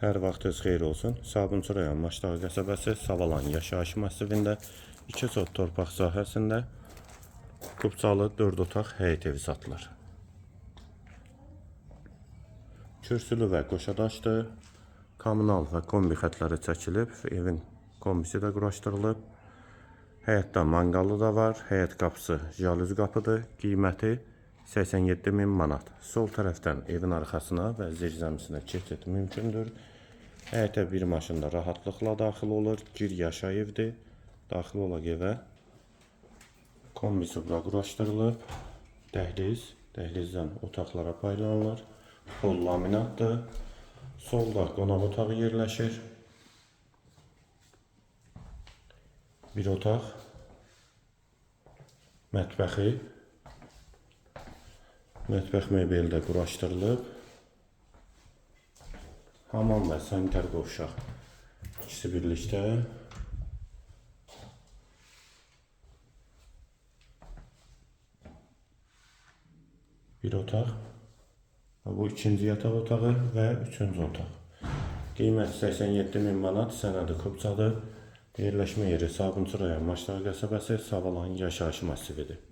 Hər vaxtınız xeyir olsun. Sabunçu rayon Maşdağı qəsəbəsi Savalan yaşayış massivində 2 sot torpaq sahəsində kubcalı 4 otaq həyət evi satılır. Kürsülü və qoşadaşdır. Kommunal və kombi xətləri çəkilib, evin kombisi də quraşdırılıb. Həyətdə manqalı da var. Həyət qapısı jalüz qapıdır. Qiyməti 87.000 manat. Sol tərəfdən evin arxasına və zirzəmisinə keçid mümkündür. Həyətə bir maşın da rahatlıqla daxil olur. Gir yaşay evdir. Daxil olaq evə. Kombisi bura quraşdırılıb. Dəhliz. Dəhlizdən otaqlara paylanılır. Pol laminatdır. Solda qonaq otağı yerləşir. Bir otaq. Mətbəxi. Mətbəx mebeli də quraşdırılıb. Hamam və sanitar qovşaq ikisi birlikdə. Bir otaq. Bu ikinci yataq otağı və üçüncü otaq. Qiymət 87.000 manat, sənədi kubcadır. Yerləşmə yeri Sabunçu rayon Maşdağı qəsəbəsi Savalan yaşayış massividir.